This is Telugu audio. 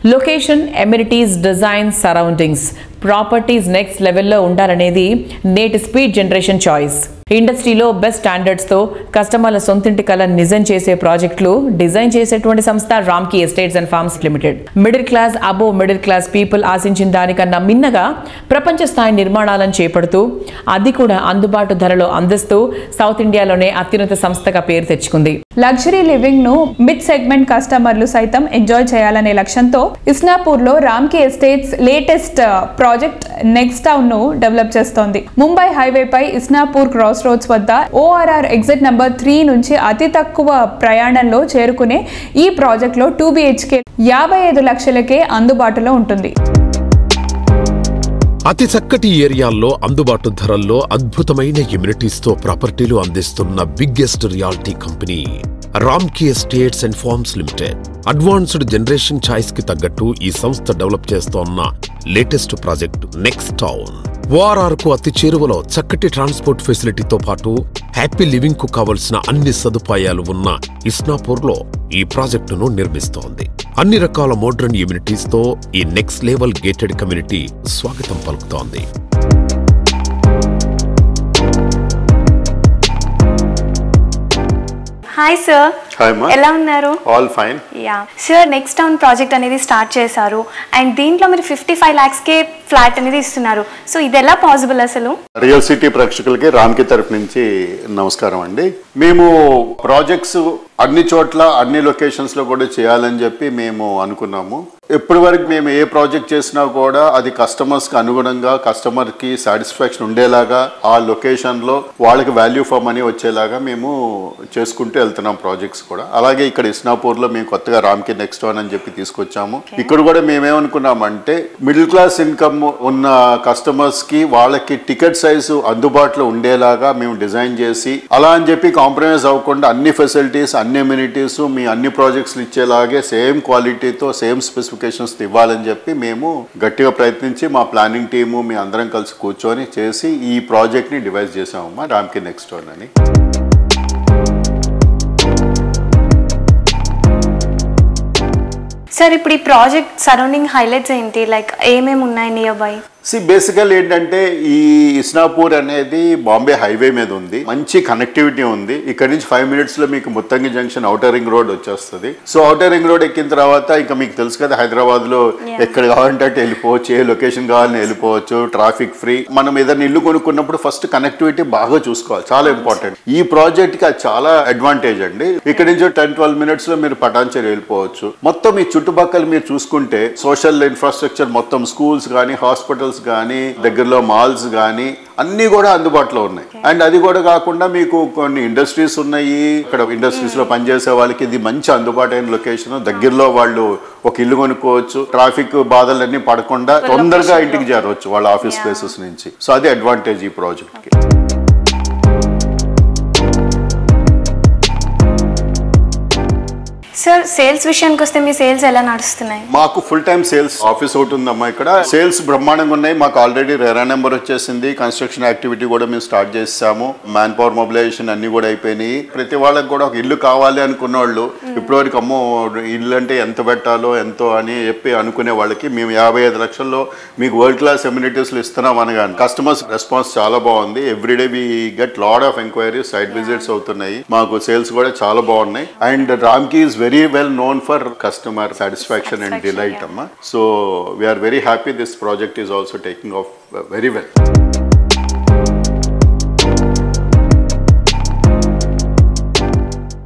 Location, amenities, design, surroundings, properties next లెవెల్లో ఉండాలనేది నేటి స్పీడ్ జనరేషన్ చాయిస్. ఇండస్ట్రీలో బెస్ట్ స్టాండర్డ్స్తో కస్టమర్ల సొంతింటి కళ నిజం చేసే ప్రాజెక్టులు డిజైన్ చేసేటువంటి సంస్థ Ramky estates and farms limited. Middle class, above middle class people ఆశించిన దానికన్నా మిన్నగా ప్రపంచ స్థాయి నిర్మాణాలను చేపడుతూ అది కూడా అందుబాటు ధరలో అందిస్తూ సౌత్ ఇండియాలోనే అత్యున్నత సంస్థగా పేరు తెచ్చుకుంది. లగ్జరీ లివింగ్ ను మిడ్ సెగ్మెంట్ కస్టమర్లు సైతం ఎంజాయ్ చేయాలనే లక్ష్యంతో ఇస్నాపూర్ లో Ramky estates latest project next town ను డెవలప్ చేస్తోంది. ముంబై హైవే పై ఇస్నాపూర్ క్రాస్ రోడ్స్ వద్ద ORR ఎగ్జిట్ నంబర్ 3 నుంచి అతి తక్కువ ప్రయాణంలో చేరుకునే ఈ ప్రాజెక్ట్ లో 2 BHK 55 లక్షలకే అందుబాటులో ఉంటుంది. అతి చక్కటి ఏరియాల్లో అందుబాటు ధరల్లో అద్భుతమైన ఎమ్యూనిటీస్ తో ప్రాపర్టీలు అందిస్తున్న biggest reality company Ramky estates and farms limited. Advanced generation choice కి తగ్గట్టు ఈ సంస్థ డెవలప్ చేస్తోన్న latest project next town. ORR కు అతి చేరువలో చక్కటి ట్రాన్స్పోర్ట్ ఫెసిలిటీతో పాటు హ్యాపీ లివింగ్ కు కావలసిన అన్ని సదుపాయాలు ఉన్న ఇస్నాపూర్ లో ఈ ప్రాజెక్టును నిర్మిస్తోంది. అన్ని రకాల మోడ్రన్ ఎమ్యూనిటీస్ తో ఈ నెక్స్ట్ లెవెల్ గేటెడ్ కమ్యూనిటీ స్వాగతం పలుకుతోంది. Hi sir. హాయ్ మా. ఎలా ఉన్నారు? All fine. Yeah sir, next town project అనేది స్టార్ట్ చేశారు అండ్ దీంట్లో మీరు 55 lakhsకే ఫ్లాట్ అనేది ఇస్తున్నారు. సో ఇది ఎలా పాసిబుల్ అసలు? రియల్ సిటీ ప్రేక్షకులకి రామ్కీ తరఫు నుంచి నమస్కారం అండి. మేము ప్రాజెక్ట్స్ అన్ని చోట్ల అన్ని లొకేషన్స్ లో కూడా చేయాలని చెప్పి మేము అనుకున్నాము. ఇప్పటి వరకు మేము ఏ ప్రాజెక్ట్ చేసినా కూడా అది కస్టమర్స్ కి అనుగుణంగా కస్టమర్ కి సాటిస్ఫాక్షన్ ఉండేలాగా ఆ లొకేషన్ లో వాళ్ళకి వాల్యూ ఫర్ మనీ వచ్చేలాగా మేము చేసుకుంటూ వెళ్తున్నాం ప్రాజెక్ట్స్ కూడా. అలాగే ఇక్కడ ఇస్నాపూర్ లో మేము కొత్తగా రామ్కీ నెక్స్ట్ టౌన్ అని చెప్పి తీసుకొచ్చాము. ఇక్కడ కూడా మేమేమనుకున్నామంటే మిడిల్ క్లాస్ ఇన్కమ్ ఉన్న కస్టమర్స్ కి వాళ్ళకి టికెట్ సైజు అందుబాటులో ఉండేలాగా మేము డిజైన్ చేసి అలా అని చెప్పి కాంప్రమైజ్ అవ్వకుండా అన్ని ఫెసిలిటీస్ అన్ని అమ్యూనిటీస్ మీ అన్ని ప్రాజెక్ట్స్ ఇచ్చేలాగే సేమ్ క్వాలిటీతో సేమ్ స్పెసిఫికేషన్స్ ఇవ్వాలని చెప్పి మేము గట్టిగా ప్రయత్నించి మా ప్లానింగ్ టీము మీ అందరం కలిసి కూర్చొని చేసి ఈ ప్రాజెక్ట్ ని డివైజ్ చేసామమ్మా రామ్కీ నెక్స్ట్ టౌన్ అని. సార్, ఇప్పుడు ఈ ప్రాజెక్ట్ సరౌండింగ్ హైలైట్స్ ఏంటి? లైక్ ఏమేమి ఉన్నాయి నియర్ బై? బేసికల్ ఏంటంటే ఈ ఇస్నాపూర్ అనేది బాంబే హైవే మీద ఉంది. మంచి కనెక్టివిటీ ఉంది. ఇక్కడ నుంచి 5 minutes లో మీకు Muthangi junction outer ring road వచ్చేస్తుంది. సో ఔటర్ రింగ్ రోడ్ ఎక్కిన తర్వాత ఇంకా మీకు తెలుసు కదా హైదరాబాద్ లో ఎక్కడ కావాలంటే వెళ్ళిపోవచ్చు, ఏ లొకేషన్ కావాలని వెళ్ళిపోవచ్చు, ట్రాఫిక్ ఫ్రీ. మనం ఏదైనా ఇల్లు కొనుక్కున్నప్పుడు ఫస్ట్ కనెక్టివిటీ బాగా చూసుకోవాలి, చాలా ఇంపార్టెంట్. ఈ ప్రాజెక్ట్ కి అది చాలా అడ్వాంటేజ్ అండి. ఇక్కడ నుంచి 10-12 minutes లో మీరు పటాన్చేరు వెళ్ళిపోవచ్చు. మొత్తం ఈ చుట్టుపక్కల మీరు చూసుకుంటే సోషల్ ఇన్ఫ్రాస్ట్రక్చర్ మొత్తం స్కూల్స్ కానీ హాస్పిటల్స్ కానీ దగ్గరలో మాల్స్ కానీ అన్ని కూడా అందుబాటులో ఉన్నాయి. అండ్ అది కూడా కాకుండా మీకు కొన్ని ఇండస్ట్రీస్ ఉన్నాయి. ఇక్కడ ఇండస్ట్రీస్ లో పనిచేసే వాళ్ళకి ఇది మంచి అందుబాటైన లొకేషన్. దగ్గరలో వాళ్ళు ఒక ఇల్లు కొనుక్కోవచ్చు. ట్రాఫిక్ బాధలన్నీ పడకుండా తొందరగా ఇంటికి చేరవచ్చు వాళ్ళ ఆఫీస్ స్పేసెస్ నుంచి. సో అది అడ్వాంటేజ్ ఈ ప్రాజెక్ట్ కి. సార్, సేల్స్ విషయానికి వస్తే మీ సేల్స్ ఎలా నడుస్తున్నాయి? మాకు ఫుల్ టైం సేల్స్ ఆఫీస్ ఒకటి ఉందమ్మా. ఇక్కడ సేల్స్ బ్రహ్మాండంగా ఉన్నాయి. మాకు ఆల్రెడీ రెరా నెంబర్ వచ్చేసింది. కన్స్ట్రక్షన్ యాక్టివిటీ కూడా మేము స్టార్ట్ చేసాము. మ్యాన్ పవర్ మొబిలైజేషన్ అన్ని కూడా అయిపోయినాయి. ప్రతి వాళ్ళకి కూడా ఒక ఇల్లు కావాలి అనుకున్న వాళ్ళు ఇప్పటివరకు అమ్మో ఇల్లు అంటే ఎంత పెట్టాలో ఎంతో అని చెప్పి అనుకునే వాళ్ళకి మేము 55 లక్షల్లో మీకు వరల్డ్ క్లాస్ ఎమ్యూనిటీస్ ఇస్తున్నాం అనగానే కస్టమర్స్ రెస్పాన్స్ చాలా బాగుంది. Everyday we get lot of enquiries, site visits అవుతున్నాయి. మాకు సేల్స్ కూడా చాలా బాగున్నాయి. And Ramky is very well known for customer satisfaction and delight amma. So we are very happy this project is also taking off very well.